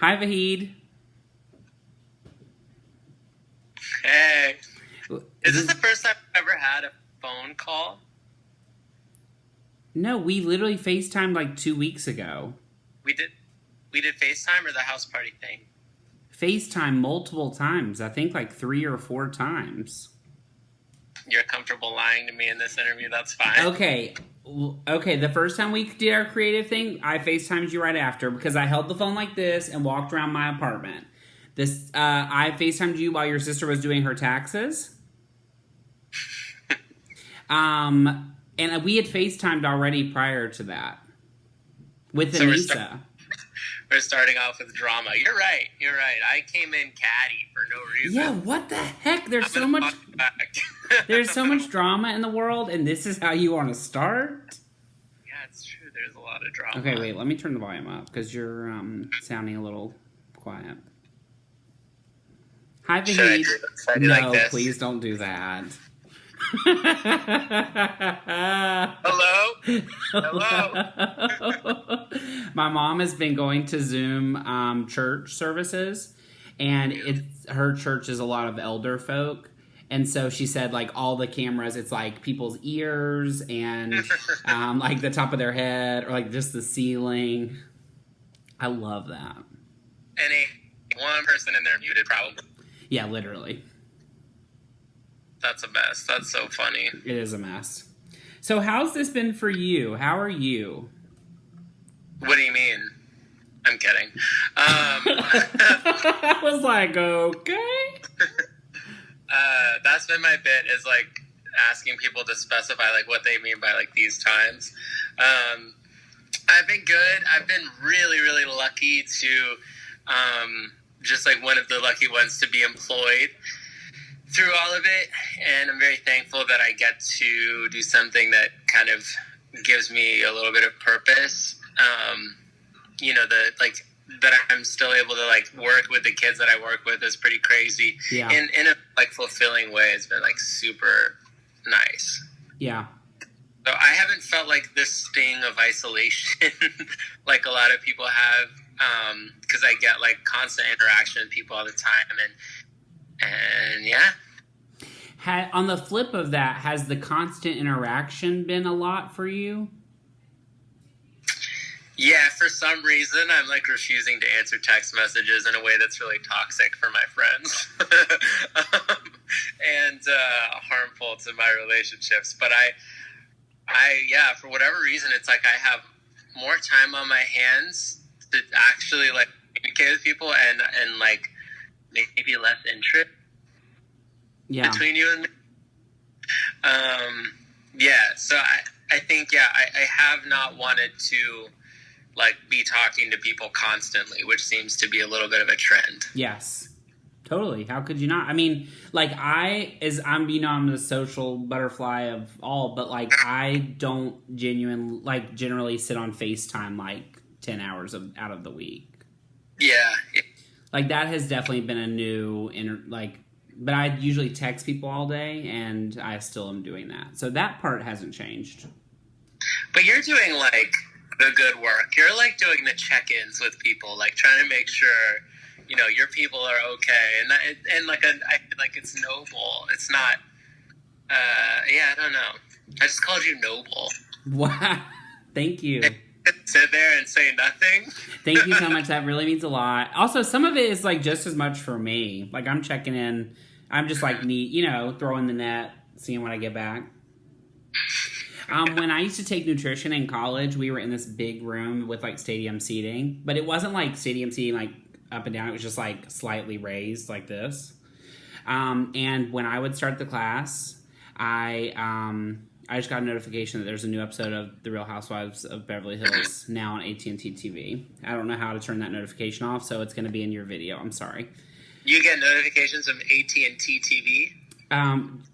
Hi, Vahid. Hey. Is this the first time I've ever had a phone call? No, we literally FaceTimed like 2 weeks ago. We did FaceTime or the house party thing? FaceTime multiple times. I think like 3 or 4 times. You're comfortable lying to me in this interview, that's fine. Okay. Okay, the first time we did our creative thing, I FaceTimed you right after because I held the phone like this and walked around my apartment. I FaceTimed you while your sister was doing her taxes. And we had FaceTimed already prior to that with Anissa. We're starting off with drama. You're right. I came in catty for no reason. Yeah, what the heck? There's so much drama in the world, and this is how you want to start? Yeah, it's true. There's a lot of drama. Okay, wait. Let me turn the volume up because you're sounding a little quiet. Hi, Vahid. No, like please don't do that. Hello? My mom has been going to Zoom church services, and her church is a lot of elder folk. And so she said, like, all the cameras, it's like people's ears and like the top of their head or like just the ceiling. I love that. One person in there muted, probably. Yeah, literally. That's a mess. That's so funny. It is a mess. So how's this been for you? How are you? What do you mean? I'm kidding. I was like, okay. That's been my bit, is like asking people to specify like what they mean by like these times. I've been good. I've been really, really lucky to just like one of the lucky ones to be employed through all of it, and I'm very thankful that I get to do something that kind of gives me a little bit of purpose. That I'm still able to like work with the kids that I work with is pretty crazy. Yeah. In a like fulfilling way. It's been like super nice. Yeah. So I haven't felt like this sting of isolation like a lot of people have, because I get like constant interaction with people all the time, and yeah. On the flip of that, has the constant interaction been a lot for you? Yeah, for some reason, I'm like refusing to answer text messages in a way that's really toxic for my friends and harmful to my relationships. But yeah, for whatever reason, it's like I have more time on my hands to actually like communicate with people and like maybe less interest between you and me. So I think, I have not wanted to like be talking to people constantly, which seems to be a little bit of a trend. Yes, totally. How could you not? I mean, like I'm the social butterfly of all, but like I don't generally sit on FaceTime like 10 hours out of the week. Yeah. Like that has definitely been a new but I usually text people all day, and I still am doing that. So that part hasn't changed. But you're doing like the good work. You're like doing the check-ins with people, like trying to make sure, your people are okay. And I feel like it's noble. It's not, I don't know. I just called you noble. Wow. Thank you. Sit there and say nothing. Thank you so much. That really means a lot. Also, some of it is like just as much for me. Like I'm checking in. I'm just like throwing the net, seeing what I get back. When I used to take nutrition in college, we were in this big room with like stadium seating, but it wasn't like stadium seating like up and down. It was just like slightly raised like this. And when I would start the class, I just got a notification that there's a new episode of The Real Housewives of Beverly Hills now on AT&T TV. I don't know how to turn that notification off, so it's going to be in your video. I'm sorry. You get notifications from AT&T TV?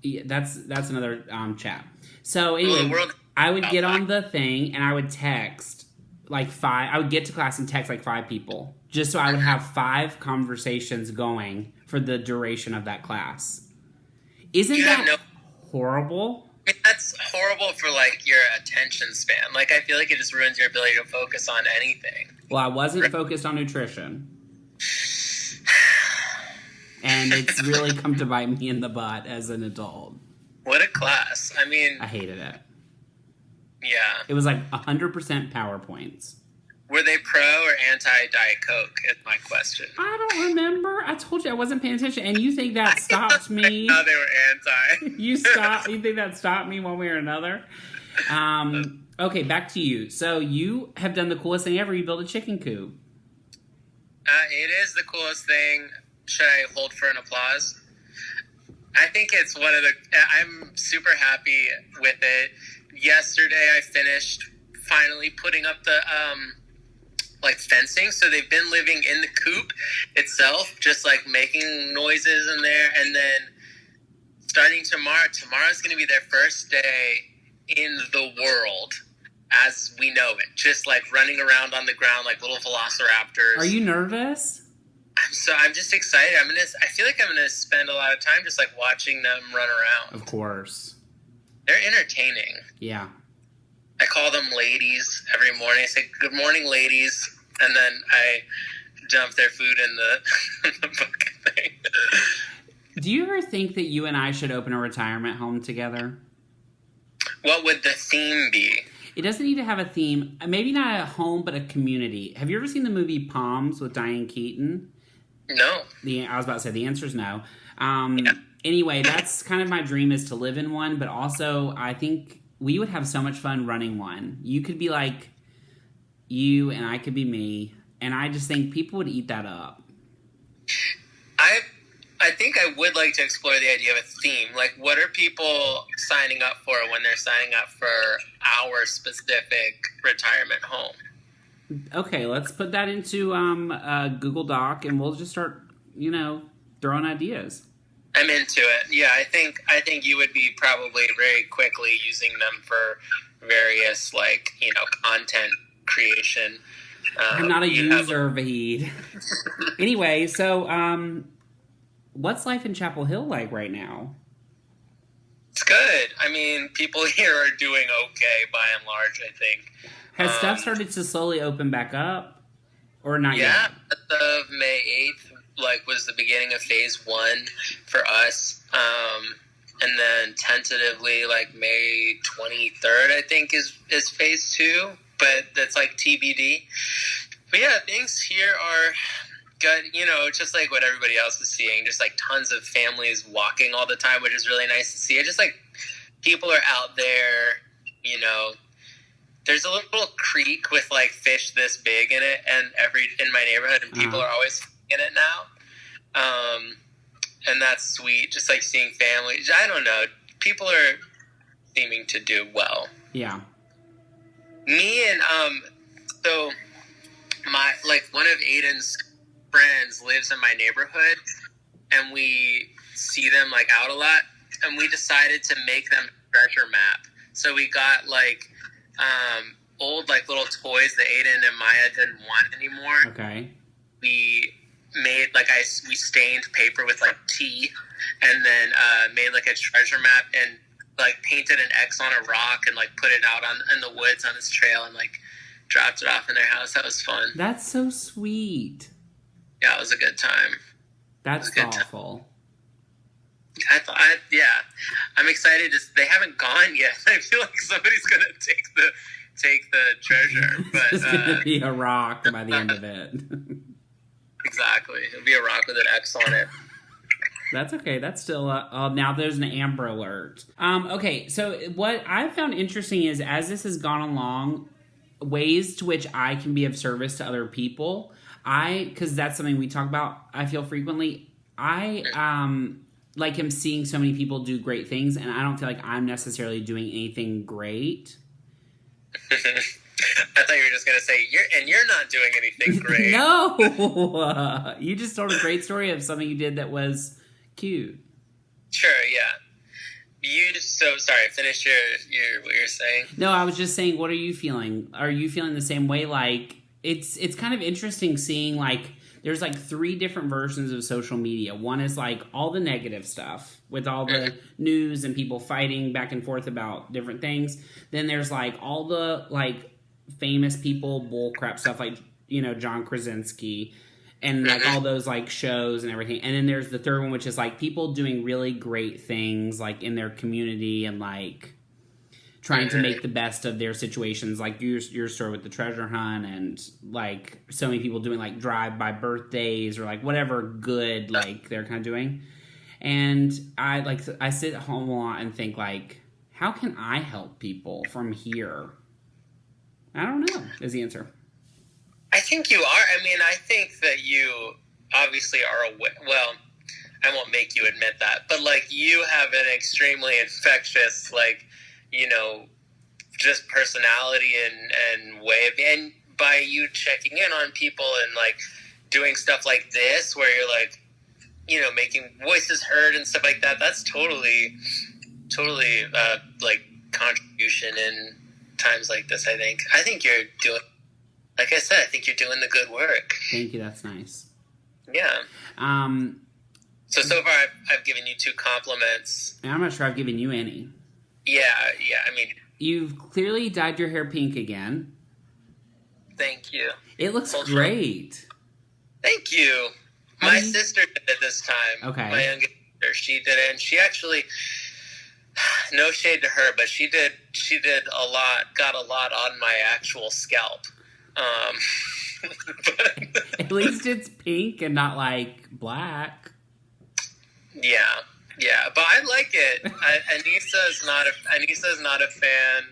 Yeah, that's another chat. So anyway, I would get on the thing and I would text like 5. I would get to class and text like 5 people just so I would have 5 conversations going for the duration of that class. Isn't that horrible? I mean, that's horrible for like your attention span. Like I feel like it just ruins your ability to focus on anything. Well, I wasn't focused on nutrition. And it's really come to bite me in the butt as an adult. What a class. I mean... I hated it. Yeah. It was like 100% PowerPoints. Were they pro or anti-Diet Coke is my question. I don't remember. I told you I wasn't paying attention. And you think that stopped me? No, they were anti. You think that stopped me one way or another? Okay, back to you. So you have done the coolest thing ever. You built a chicken coop. It is the coolest thing. Should I hold for an applause? I think it's one of the... I'm super happy with it. Yesterday, I finished finally putting up the fencing. So they've been living in the coop itself, just like making noises in there. And then starting tomorrow's going to be their first day in the world as we know it. Just like running around on the ground like little velociraptors. Are you nervous? I'm just excited. I feel like I'm gonna spend a lot of time just like watching them run around. Of course. They're entertaining. Yeah. I call them ladies every morning. I say, "Good morning, ladies," and then I dump their food in the bucket thing. Do you ever think that you and I should open a retirement home together? What would the theme be? It doesn't need to have a theme. Maybe not a home, but a community. Have you ever seen the movie Palms with Diane Keaton? No. I was about to say the answer is no. Yeah. Anyway, that's kind of my dream, is to live in one, but also I think we would have so much fun running one. You could be like you and I could be me, and I just think people would eat that up. I think I would like to explore the idea of a theme. Like, what are people signing up for when they're signing up for our specific retirement home? Okay, let's put that into a Google Doc, and we'll just start, throwing ideas. I'm into it. Yeah, I think you would be probably very quickly using them for various, content creation. I'm not a user, Vahid. Anyway, so what's life in Chapel Hill like right now? It's good. I mean, people here are doing okay by and large, I think. Has stuff started to slowly open back up? Or not yet? Yeah, as of May 8th, was the beginning of phase 1 for us. And then tentatively, May 23rd, I think, is phase 2. But that's, TBD. But yeah, things here are good. Just like what everybody else is seeing. Just, tons of families walking all the time, which is really nice to see. Just, people are out there, There's a little creek with fish this big in it, and in my neighborhood, and people are always in it now, and that's sweet. Just seeing families. I don't know. People are seeming to do well. Yeah. Me and so my one of Aiden's friends lives in my neighborhood, and we see them out a lot, and we decided to make them a treasure map. So we got old little toys that Aiden and Maya didn't want anymore. Okay. We made we stained paper with tea, and then made a treasure map and painted an X on a rock and put it out in the woods on this trail and dropped it off in their house. That was fun. That's so sweet. Yeah, it was a good time. That's thoughtful. I'm excited. They haven't gone yet. I feel like somebody's gonna take the treasure, but it's gonna be a rock by the end of it. Exactly, it'll be a rock with an X on it. That's okay. That's still now there's an Amber Alert. Okay, so what I found interesting is as this has gone along, ways to which I can be of service to other people. Because that's something we talk about, I feel frequently. I am seeing so many people do great things, and I don't feel like I'm necessarily doing anything great. I thought you were just going to say, you're not doing anything great. No! You just told a great story of something you did that was cute. Sure, yeah. Sorry, finish your what you're saying. No, I was just saying, what are you feeling? Are you feeling the same way? It's kind of interesting seeing, there's 3 different versions of social media. One is all the negative stuff with all the news and people fighting back and forth about different things. Then there's all the famous people bull crap stuff John Krasinski. and like all those like shows and everything. And then there's the third one, which is like people doing really great things like in their community and like trying to make the best of their situations, like your story with the treasure hunt, and like so many people doing like drive-by birthdays or like whatever good like they're kind of doing. And I sit at home a lot and think like, how can I help people from here? I don't know is the answer. I think you are. I mean, I think that you obviously are well, I won't make you admit that, but like you have an extremely infectious, like, you know, just personality and way of, and by you checking in on people and like doing stuff like this, where you're like, you know, making voices heard and stuff like that, that's totally like contribution in times like this. I think you're doing, like I said, I think you're doing the good work. Thank you. That's nice. Yeah. So far I've given you 2 compliments. And I'm not sure I've given you any. Yeah. I mean, you've clearly dyed your hair pink again. Thank you. It looks great. Thank you. My sister did it this time. Okay. My youngest sister, she did it, and she actually, no shade to her, but she did a lot, got a lot on my actual scalp. At least it's pink and not like black. Yeah, but I like it. Anissa is not a fan,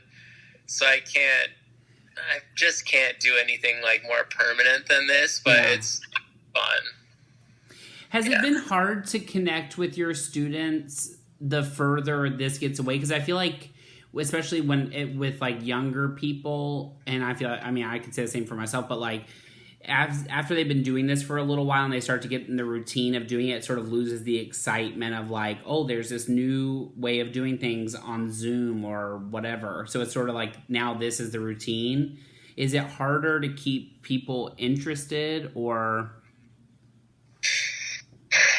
so I just can't do anything like more permanent than this, but it's fun. Has it been hard to connect with your students the further this gets away? Because I feel like, especially with like younger people, and I feel like, I mean, I could say the same for myself, but like after they've been doing this for a little while and they start to get in the routine of doing it, it sort of loses the excitement of like, oh, there's this new way of doing things on Zoom or whatever. So it's sort of like now this is the routine. Is it harder to keep people interested or?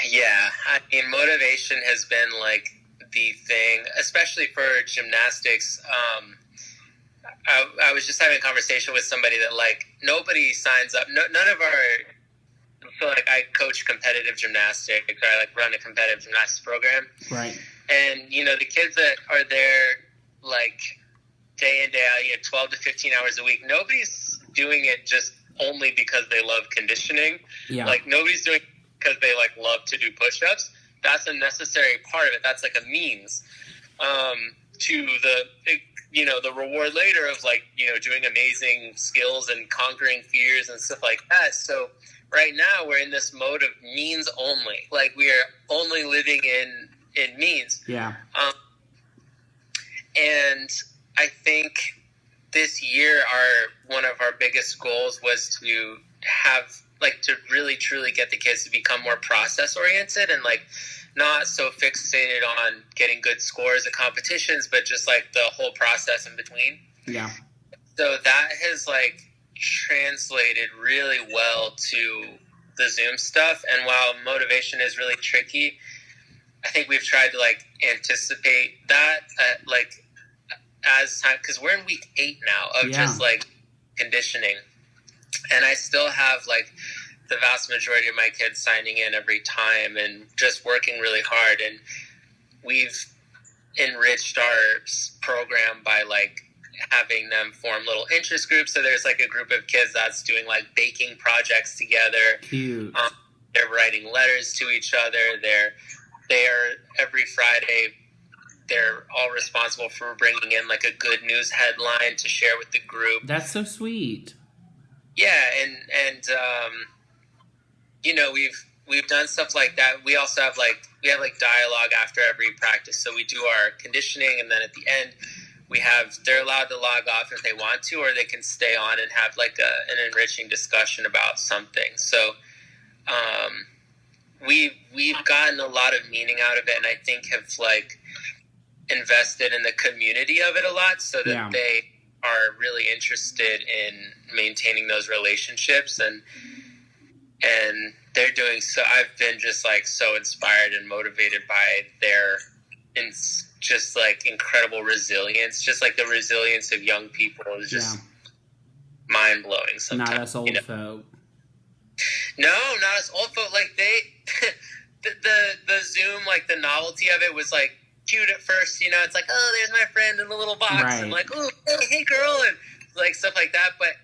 Yeah, I mean, motivation has been like the thing, especially for gymnastics. I was just having a conversation with somebody that like nobody signs up. None of our, so like I coach competitive gymnastics, or I like run a competitive gymnastics program. Right. And you know, the kids that are there like day in, day out, you know, 12 to 15 hours a week, nobody's doing it just only because they love conditioning. Yeah. Like nobody's doing it because they like love to do push-ups. That's a necessary part of it. That's like a means to the, you know, the reward later of like, you know, doing amazing skills and conquering fears and stuff like that. So right now we're in this mode of means only. Like we are only living in means. Yeah. And I think this year one of our biggest goals was to have like to really truly get the kids to become more process oriented and like not so fixated on getting good scores at competitions, but just like the whole process in between. Yeah. So that has like translated really well to the Zoom stuff. And while motivation is really tricky, I think we've tried to like anticipate that like as time, because we're in week 8 now of just like conditioning. And I still have like the vast majority of my kids signing in every time and just working really hard. And we've enriched our program by like having them form little interest groups. So there's like a group of kids that's doing like baking projects together. Cute. They're writing letters to each other. They're every Friday, they're all responsible for bringing in like a good news headline to share with the group. That's so sweet. Yeah, and you know, we've done stuff like that. We also have like dialogue after every practice. So we do our conditioning, and then at the end they're allowed to log off if they want to, or they can stay on and have like an enriching discussion about something. So we've gotten a lot of meaning out of it, and I think have like invested in the community of it a lot, so that they are really interested in maintaining those relationships, and they're doing so. I've been just like so inspired and motivated by their just like incredible resilience. Just like the resilience of young people is just mind blowing sometimes. Not us old folk. No, not as old folk. Like they, the Zoom, like the novelty of it was like cute at first. You know, it's like, oh, there's my friend in the little box, Right. and like, oh, hey girl, and like stuff like that. But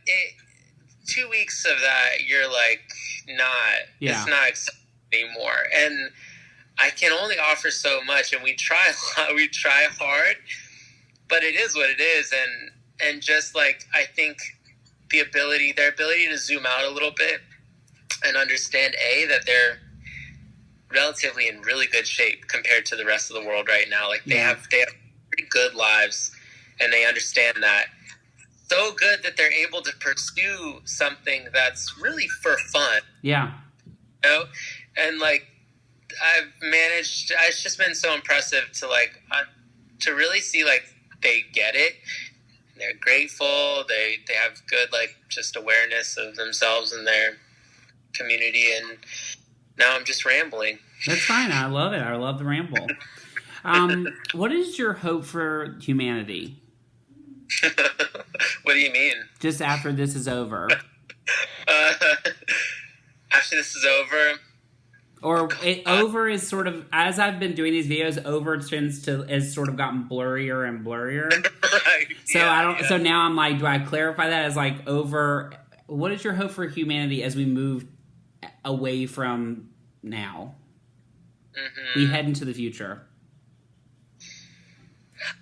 2 weeks of that, you're like, not. Yeah. It's not exciting anymore, and I can only offer so much, and we try hard, but it is what it is, and just like I think their ability to zoom out a little bit and understand that they're relatively in really good shape compared to the rest of the world right now. Like they have pretty good lives, and they understand that. So good that they're able to pursue something that's really for fun. Yeah. You know? And like it's just been so impressive to like to really see like they get it. They're grateful. They have good like just awareness of themselves and their community. And now I'm just rambling. That's fine. I love it. I love the ramble. What is your hope for humanity? What do you mean? Just after this is over. After this is over. Or over is sort of, as I've been doing these videos, over has sort of gotten blurrier and blurrier. Right. So so now I'm like, do I clarify that as like over? What is your hope for humanity as we move away from now? Mm-hmm. We head into the future.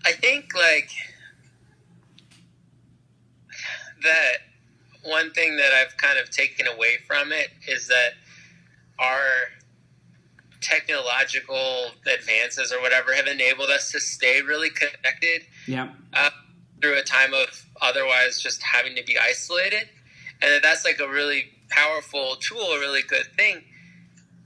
I think like that one thing that I've kind of taken away from it is that our technological advances or whatever have enabled us to stay really connected. Yeah. Through a time of otherwise just having to be isolated, and that's like a really powerful tool, a really good thing.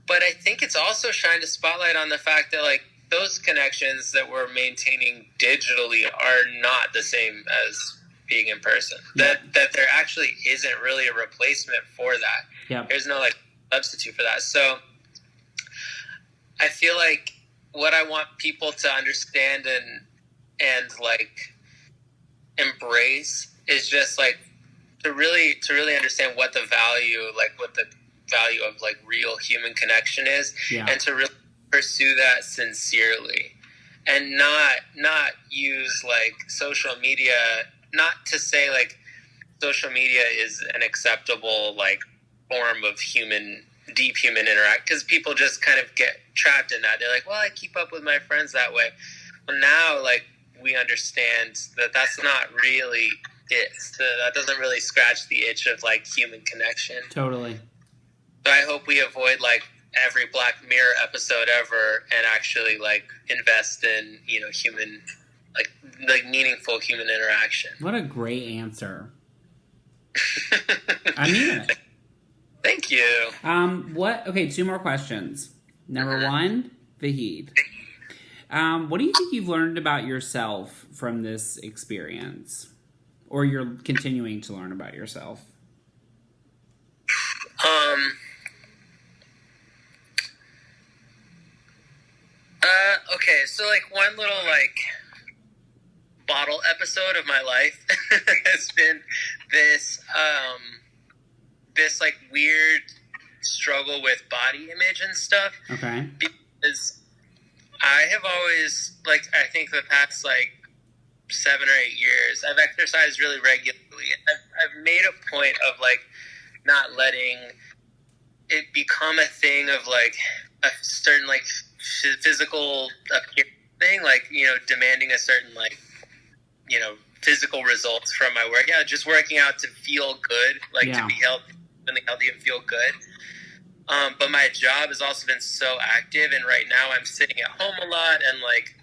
But I think it's also shined a spotlight on the fact that like those connections that we're maintaining digitally are not the same as being in person. Yeah. That there actually isn't really a replacement for that. Yeah. There's no like substitute for that. So I feel like what I want people to understand and like embrace is just like to really understand what the value of like real human connection is, and to really pursue that sincerely, and not use like social media, not to say like social media is an acceptable like form of deep human interact, because people just kind of get trapped in that. They're like, well, I keep up with my friends that way. Well, now like we understand that that's not really it. So that doesn't really scratch the itch of like human connection. Totally. So I hope we avoid like every Black Mirror episode ever and actually like invest in, you know, human like meaningful human interaction. What a great answer. I mean it. Thank you. Okay, 2 more questions. Number 1, Vahid. What do you think you've learned about yourself from this experience? Or you're continuing to learn about yourself? Okay, so like one little like bottle episode of my life has been this like weird struggle with body image and stuff. Okay. Because I have always, like, I think the past like 7 or 8 years, I've exercised really regularly. I've made a point of like not letting it become a thing of like a certain like physical appearance thing, like, you know, demanding a certain like, you know, physical results from my workout. Just working out to feel good, like to be healthy and feel good. But my job has also been so active, and right now I'm sitting at home a lot, and like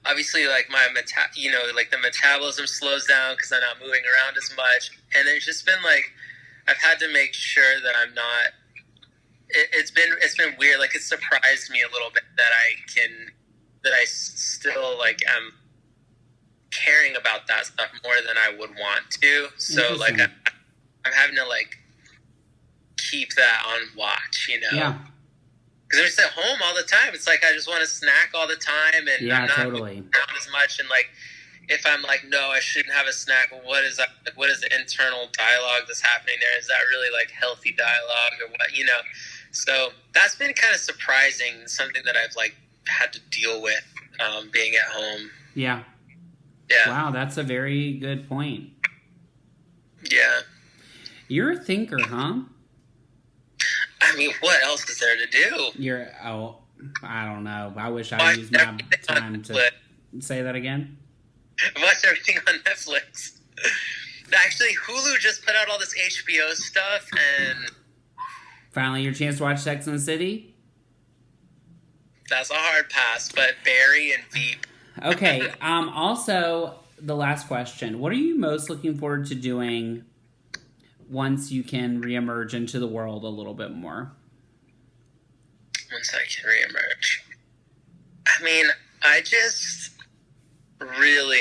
obviously like the metabolism slows down because I'm not moving around as much, and there's just been like I've had to make sure that I'm not. It's been weird. Like, it surprised me a little bit that I still like am caring about that stuff more than I would want to. So like I'm having to like keep that on watch, you know? Yeah. Because I'm just at home all the time. It's like I just want to snack all the time, and I'm not totally moving around as much. And like if I'm like, no, I shouldn't have a snack, what is that? Like, what is the internal dialogue that's happening there? Is that really like healthy dialogue or what? So that's been kind of surprising. Something that I've like had to deal with being at home. Yeah. Yeah. Wow, that's a very good point. Yeah. You're a thinker, huh? I mean, what else is there to do? I don't know. I wish I used my time to say that again. I watched everything on Netflix. Actually, Hulu just put out all this HBO stuff, and finally your chance to watch Sex and the City? That's a hard pass, but Barry and Veep. Okay, also, the last question. What are you most looking forward to doing once you can reemerge into the world a little bit more? Once I can reemerge. I mean, I just really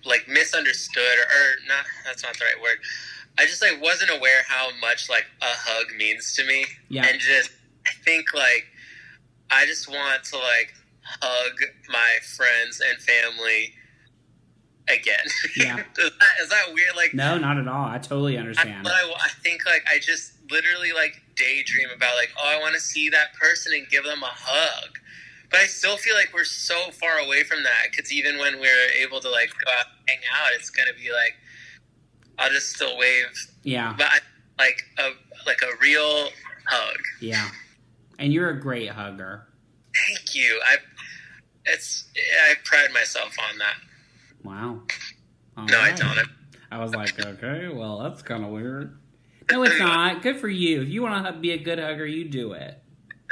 like misunderstood or not, that's not the right word. I just like wasn't aware how much like a hug means to me. Yeah. And just I think like I just want to like hug my friends and family again. Yeah. Is that weird? Like, no, not at all. I totally understand. I think like I just literally like daydream about like, oh, I want to see that person and give them a hug. But I still feel like we're so far away from that, because even when we're able to like go out and hang out, it's gonna be like I'll just still wave. Yeah. But like a real hug. Yeah. And you're a great hugger. Thank you. I pride myself on that. Wow. All no, right. I don't. I was like, okay, well, that's kind of weird. No, it's not. Good for you. If you want to be a good hugger, you do it.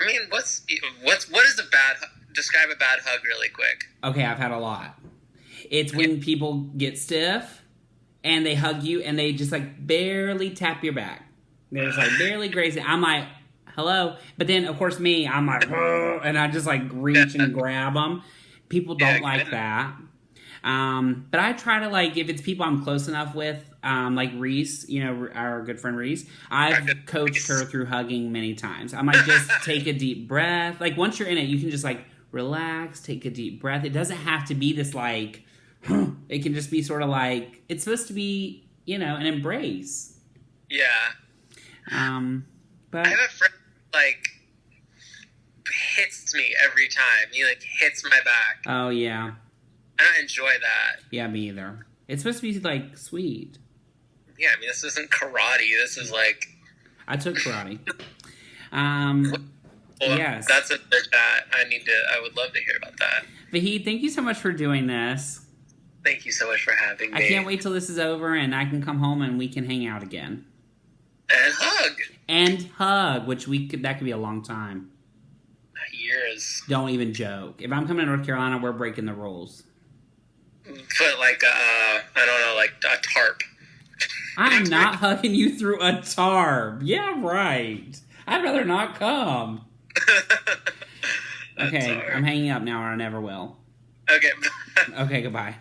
I mean, what is describe a bad hug really quick. Okay, I've had a lot. It's when people get stiff and they hug you and they just like barely tap your back. They're just like barely grazing. I'm like, hello. But then, of course, I'm like, and I just like reach and grab them. People don't like that. But I try to like, if it's people I'm close enough with, like Reese, our good friend Reese, I've coached her through hugging many times. I might just take a deep breath. Like once you're in it, you can just like relax, take a deep breath. It doesn't have to be this like, it can just be sort of like, it's supposed to be, an embrace. Yeah. But I have a friend like hits me every time. He like hits my back. Oh yeah. I don't enjoy that. Yeah, me either. It's supposed to be like sweet. Yeah, I mean this isn't karate. This is like I took karate. Well, yes. That's a that I would love to hear about that. Vahid, thank you so much for doing this. Thank you so much for having me. I can't wait till this is over and I can come home and we can hang out again. And hug. Which that could be a long time. Years. Don't even joke. If I'm coming to North Carolina, we're breaking the rules. Put like I don't know, like a tarp. I'm not hugging you through a tarp. Yeah, right. I'd rather not come. Okay, I'm hanging up now or I never will. Okay. Okay, goodbye.